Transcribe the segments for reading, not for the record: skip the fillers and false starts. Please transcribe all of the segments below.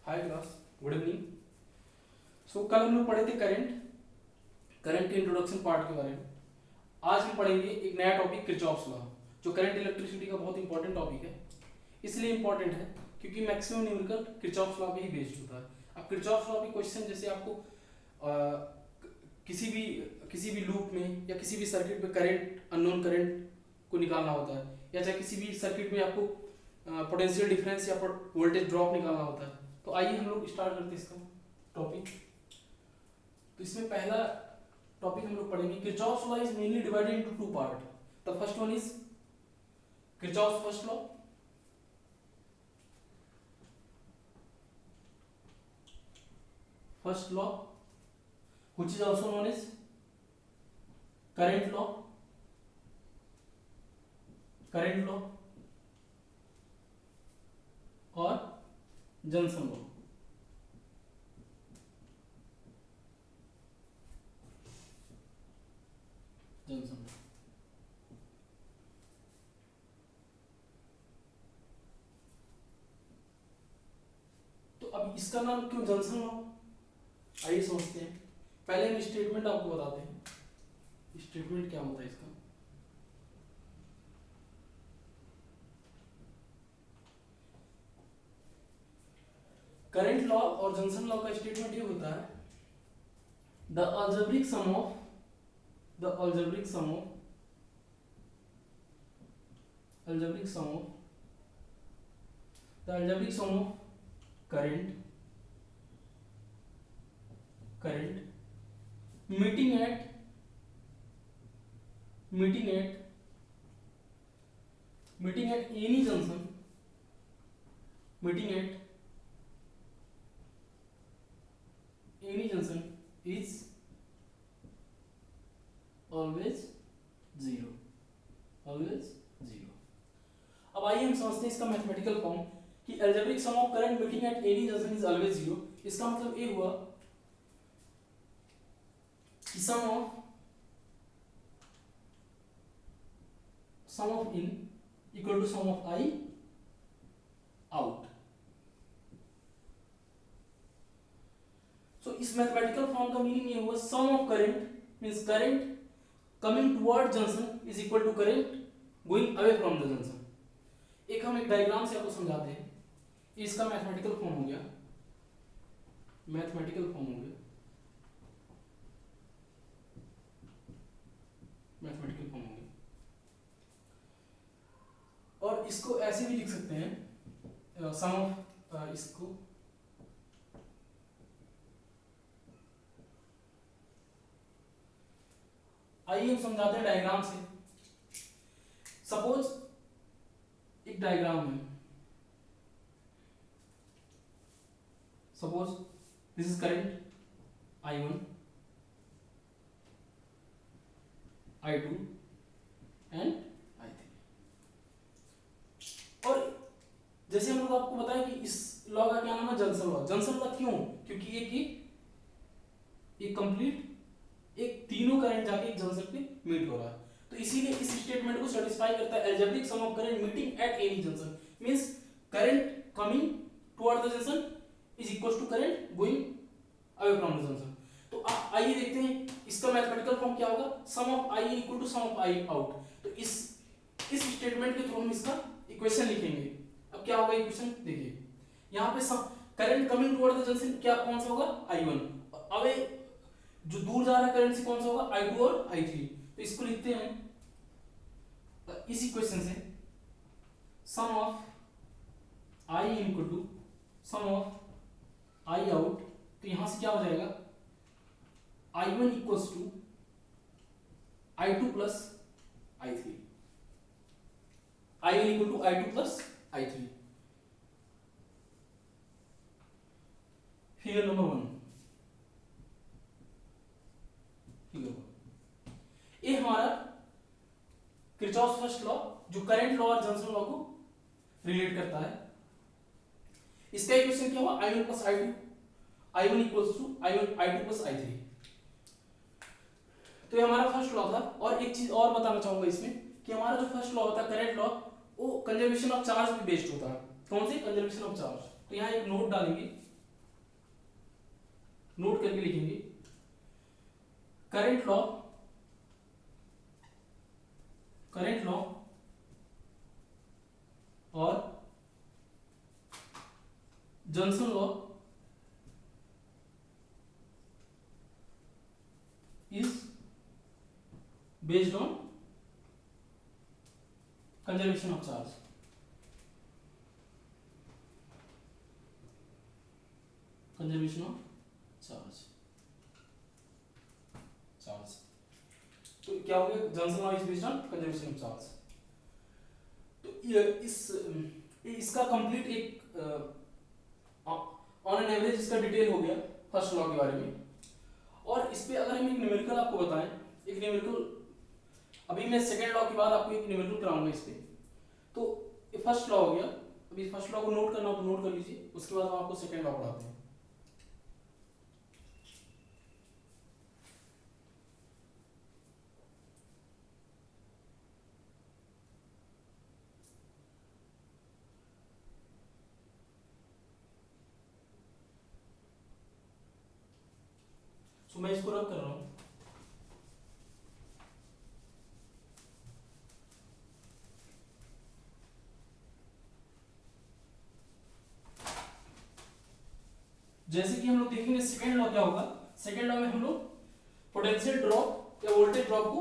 हाय class, good evening. सो कल हम लोग पढ़े थे करंट के इंट्रोडक्शन पार्ट के बारे में। आज हम पढ़ेंगे एक नया टॉपिक किरचॉफ्स लॉ, जो करंट इलेक्ट्रिसिटी का बहुत इंपॉर्टेंट टॉपिक है। इसलिए इंपॉर्टेंट है क्योंकि मैक्सिमम न्यूमेरिकल किरचॉफ्स लॉ पे ही बेस्ड होता है। अब किरचॉफ्स लॉ के क्वेश्चन जैसे आपको किसी भी लूप में या किसी भी सर्किट में करंट अननोन करंट को निकालना होता है, या चाहे किसी भी सर्किट में आपको पोटेंशियल डिफरेंस या वोल्टेज ड्रॉप निकालना होता है। तो आइए हम लोग स्टार्ट करते हैं इसका टॉपिक। तो इसमें पहला टॉपिक हम लोग पढ़ेंगे Kirchhoff's law is mainly divided into two part. The first one is Kirchhoff's first law, which is also known as current law और जॉनसन लॉ। तो अब इसका नाम क्यों जॉनसन लॉ, आइए समझते हैं। पहले हम स्टेटमेंट आपको बताते हैं। स्टेटमेंट क्या होता है इसका। करंट लॉ और जॉनसन लॉ का स्टेटमेंट ये होता है, the algebraic sum of current meeting at any junction is always zero। अब आइए हम समझते हैं इसका मैथमेटिकल फॉर्म कि algebraic sum of current meeting at any junction is always zero. इसका मतलब ये हुआ कि sum of in equal to sum of I out. So इस मैथमेटिकल फॉर्म का मीनिंग ये हुआ, sum of current means current coming toward junction is equal to current going away from the junction. हम एक डायग्राम से आपको समझाते हैं। इसका मैथमेटिकल फॉर्म हो गया, और इसको ऐसे भी लिख सकते हैं, सम ऑफ इसको आइए हम समझाते हैं डायग्राम से। सपोज एक डायग्राम है, suppose this is current I1, I2 and I3। और जैसे हम लोग आपको बताया कि इस लॉ का क्या नाम है, जॉनसन लॉ क्यों, क्योंकि एक कंप्लीट एक तीनों करंट जाके एक जंक्शन पे मीट हो रहा है। तो इसीलिए इस स्टेटमेंट को सेटिस्फाई करता है। Algebraic sum of current meeting at any junction means current coming toward the junction is equal to current going away from the junction. तो आइए देखते हैं इसका मैथमेटिकल फॉर्म क्या होगा, sum of I equal to sum of I out. तो इस statement के थ्रू हम इसका इक्वेशन लिखेंगे। अब क्या होगा इक्वेशन, देखिए यहाँ पे current coming toward the junction क्या कौन सा होगा, I1। अवे जो दूर जा रहा है करंट से कौन सा होगा, I2 और I3। तो इसको लिखते हैं इस इक्वेशन से, sum of I equal to sum of I out. तो यहां से क्या हो जाएगा, I1 equals to I2 plus I3, I1 equal to I2 plus I3। Figure number 1, ये हमारा किरचॉफ्स फर्स्ट लॉ जो करंट लॉ और जॉनसन लॉ को रिलेट करता है। इसका इक्वेशन क्या हुआ, I1 plus I2, I1 equals to I2 plus I3। तो ये हमारा फर्स्ट लॉ था। और एक चीज और बताना चाहूंगा इसमें कि हमारा जो फर्स्ट लॉ होता है करंट लॉ, वो कंजर्वेशन ऑफ चार्ज पे बेस्ड होता है। कौन से, कंजर्वेशन ऑफ चार्ज। तो यहाँ एक नोट डालेंगे नोट करके लिखेंगे करंट लॉ और Johnson law is based on conservation of charge. Conservation of charge. तो क्या हो गया? Johnson law is based on conservation of charge. तो इसका कंप्लीट एक ऑन एन एवरेज इसका डिटेल हो गया फर्स्ट लॉ के बारे में। और इस पे अगर हम एक न्यूमेरिकल आपको बताएं, एक न्यूमेरिकल, अभी मैं सेकंड लॉ के बाद आपको एक न्यूमेरिकल कराऊंगा इस पे। तो ये फर्स्ट लॉ हो गया, अभी फर्स्ट लॉ को नोट करना हो तो नोट कर लीजिए, उसके बाद हम आपको सेकंड लॉ पढ़ाते हैं। तो मैं इसको रब कर रहा हूं। जैसे कि हम लोग देखेंगे सेकेंड लॉ क्या होगा। सेकेंड लॉ में हम लोग पोटेंशियल ड्रॉप या वोल्टेज ड्रॉप को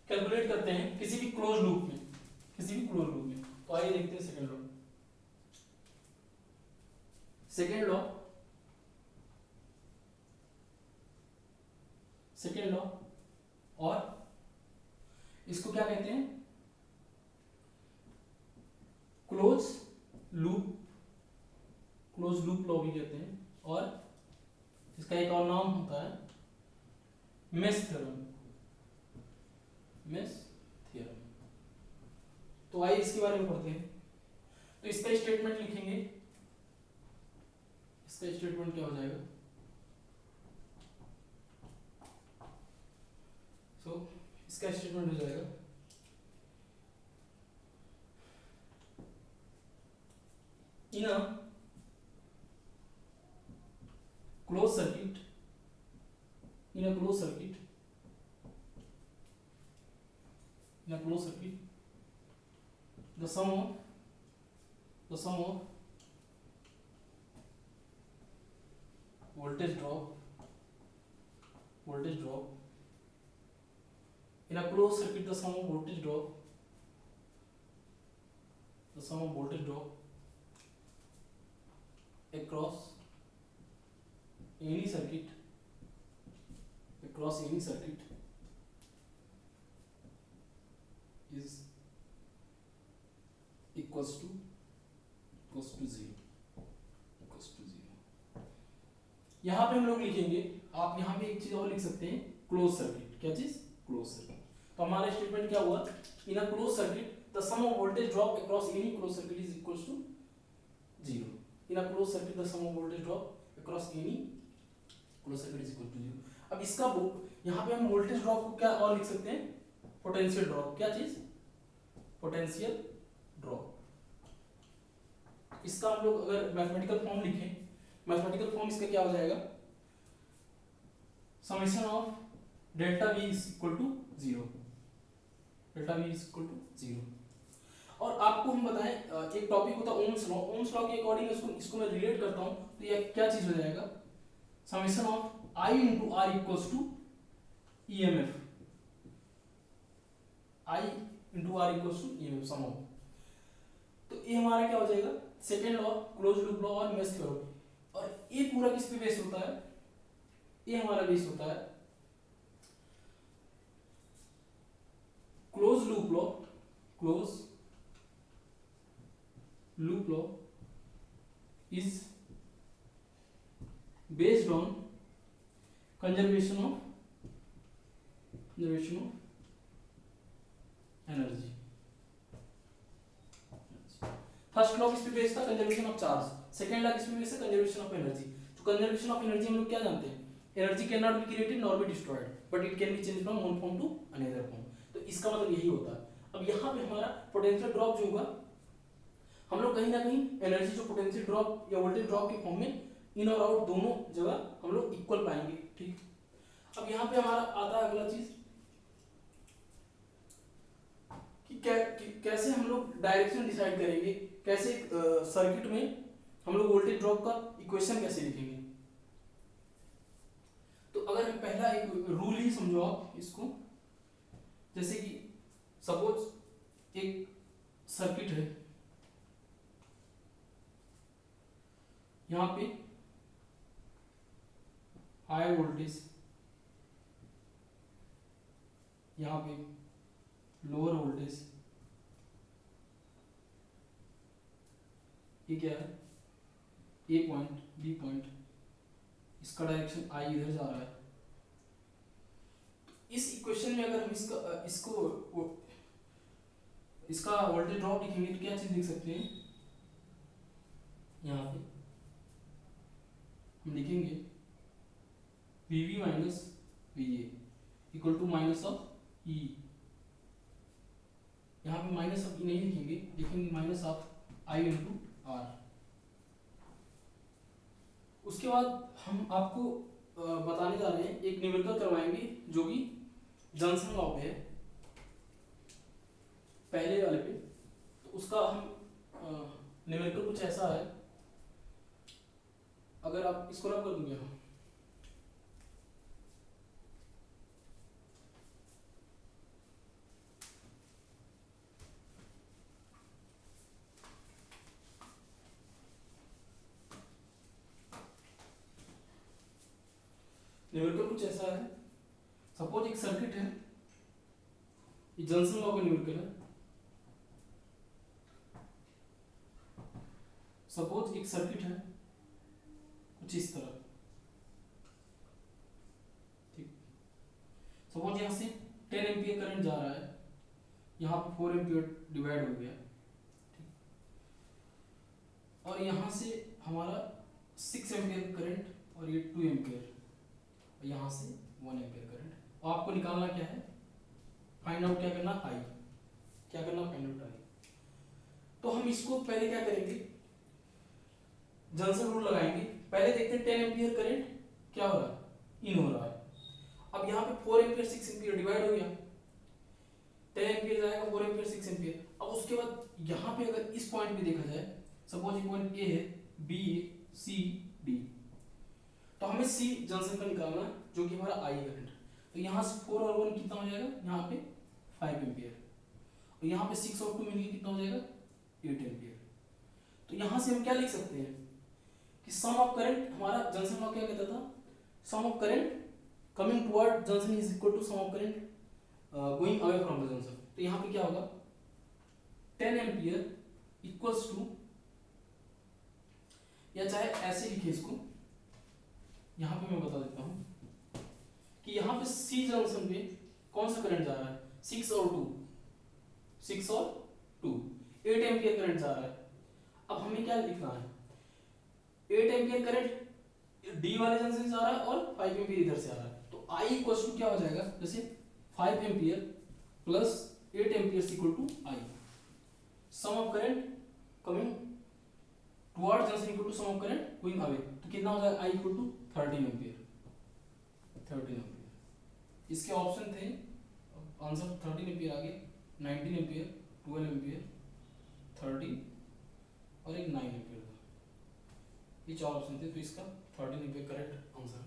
कैलकुलेट करते हैं किसी भी क्लोज लूप में, तो आइए देखते हैं सेकेंड लॉ। सेकेंड लॉ और इसको क्या कहते हैं? क्लोज लूप लॉ भी कहते हैं, और इसका एक और नाम होता है मेश थ्योरम। तो आइए इसके बारे में पढ़ते हैं। तो इसका स्टेटमेंट लिखेंगे, इसका स्टेटमेंट क्या हो जाएगा? इसका स्टेटमेंट हो जाएगा in a close circuit the sum of voltage drop in a closed circuit, the sum of voltage drop across any circuit is equals to zero। यहां पे हम लोग लिखेंगे, आप यहां पे एक चीज और लिख सकते हैं, क्लोज सर्किट। क्या चीज? Close circuit. तो हमारा स्टेटमेंट क्या हुआ? In a close circuit the sum of voltage drop across any close circuit is equals to zero. In a close circuit the sum of voltage drop across any close circuit is equal to zero. अब इसका यहां पे हम voltage drop को क्या और लिख सकते हैं? Potential drop. क्या चीज? Potential drop. इसका हम लोग अगर मैथमेटिकल फॉर्म लिखें, मैथमेटिकल फॉर्म इसका क्या हो जाएगा? Summation of delta V is equal to zero. और आपको हम बताएं, एक टॉपिक होता है ओम्स लॉ। ओम्स लॉ के अकॉर्डिंग इसको मैं रिलेट करता हूं, तो ये क्या चीज हो जाएगा? Summation of I into R equals to EMF। I into R equals to EMF sum of. तो ये हमारा क्या हो जाएगा? Second law, close loop law और मेश थ्योरम। और ये पूरा किस पे बेस होता है? ये हमारा बेस होता है close loop law is based on conservation of energy। First law किस पे बेस्ड था? Conservation of charge. Second law किस पे बेस्ड है? Conservation of energy. तो कंजर्वेशन ऑफ एनर्जी हम लोग क्या जानते हैं? Energy can not be created nor be destroyed, but it can be changed from one form to another form. तो इसका मतलब यही होता है। अब यहाँ पे हमारा पोटेंशियल ड्रॉप जो होगा, हम लोग कहीं ना कहीं एनर्जी जो पोटेंशियल ड्रॉप या वोल्टेज ड्रॉप के फॉर्म में इन और आउट दोनों जगह हम लोग इक्वल पाएंगे। ठीक, अब यहाँ पे हमारा आता है अगला चीज कि कैसे हम लोग डायरेक्शन डिसाइड करेंगे, कैसे सर्किट में हम लोग वोल्टेज ड्रॉप का इक्वेशन कैसे लिखेंगे। तो अगर हम पहला एक रूल ही समझो आप इसको, जैसे कि सपोज एक सर्किट है, यहां पे हाई वोल्टेज, यहां पे लोअर वोल्टेज, ये क्या है, ए पॉइंट बी पॉइंट, इसका डायरेक्शन आई इधर जा रहा है। इस इक्वेशन में अगर हम इसका वोल्टेज ड्रॉप लिखेंगे तो क्या चीज लिख सकते हैं, यहाँ पे हम लिखेंगे VV minus VA equal to minus of E, यहाँ पे माइनस ऑफ ई नहीं लिखेंगे, लिखेंगे minus of I into R. उसके बाद हम आपको बताने जा रहे हैं, एक न्यूमेरिकल करवाएंगे जो कि जॉनसन लॉ पे है, पहले वाले पे। तो उसका हम न्यूमेरिकल कुछ ऐसा है, अगर आप इसको रब कर दूंगे हम, न्यूमेरिकल कुछ ऐसा है, सपोज एक सर्किट है, ये जॉनसन लॉ का न्यूमेरिकल है। सपोज एक सर्किट है कुछ इस तरह, ठीक, सपोज यहां से 10 एम्पियर करंट जा रहा है, यहाँ पे 4 एम्पियर डिवाइड हो गया, ठीक, और यहाँ से हमारा 6 एम्पियर करंट और ये 2 एम्पियर, और यहाँ से 1 एम्पियर करंट। और आपको निकालना क्या है, फाइंड आउट क्या करना, आई, क्या करना, फाइंड आउट आई। तो हम इसको पहले क्या करेंगे, जॉनसन रूल लगाएंगे। पहले देखते हैं 10 एम्पियर करंट क्या हो रहा है, इन हो रहा है। अब यहाँ पे 4 एम्पियर 6 एम्पियर डिवाइड हो गया, 10 एम्पियर जाएगा 4 एम्पियर 6 एम्पियर। अब उसके बाद यहाँ पे अगर इस पॉइंट पे देखा जाए, सपोज एक पॉइंट ए है, बी है, सी डी, तो हमें सी जॉनसन का निकालना है जो कि हमारा आई करंट। तो यहाँ से 4 और 1 कितना हो जाएगा, यहाँ पे 5 एम्पियर, और यहाँ पे 6 और 2 मिलकर कितना हो जाएगा, 8 एम्पियर। तो यहाँ से हम क्या लिख सकते हैं कि सम ऑफ करंट, हमारा जॉनसन लॉ क्या कहता था, sum of current coming toward junction is equal to sum of current going away from the junction. तो यहाँ पे क्या होगा, 10 एम्पियर इक्वल्स टू, या चाहे ऐसे लिखे इसको, यहाँ पे मैं बता देता हूँ कि यहाँ पे सी जंक्शन पे कौन सा करंट जा रहा है, 6 और 2, 6 और 2, 8 एम्पियर करंट जा रहा है। अब हमें क्या लिखना है, 8 एम्पियर करंट डी वाले जंक्शन से जा रहा है और 5 एम्पियर इधर से आ रहा है। तो आई इक्वल टू क्या हो जाएगा, जैसे 5 ampere plus 8 ampere equal to I, sum of current coming toward junction equal to sum of current going away. तो कितना हो जाएगा, I equal to 13 ampere, 13 ampere. इसके ऑप्शन थे, आंसर 13 एम्पियर आ गया, 19 एम्पियर, 12 एम्पियर, 13 और एक 9 एम्पियर था, ये 4 ऑप्शन थे। तो इसका 13 एम्पियर करेक्ट आंसर है।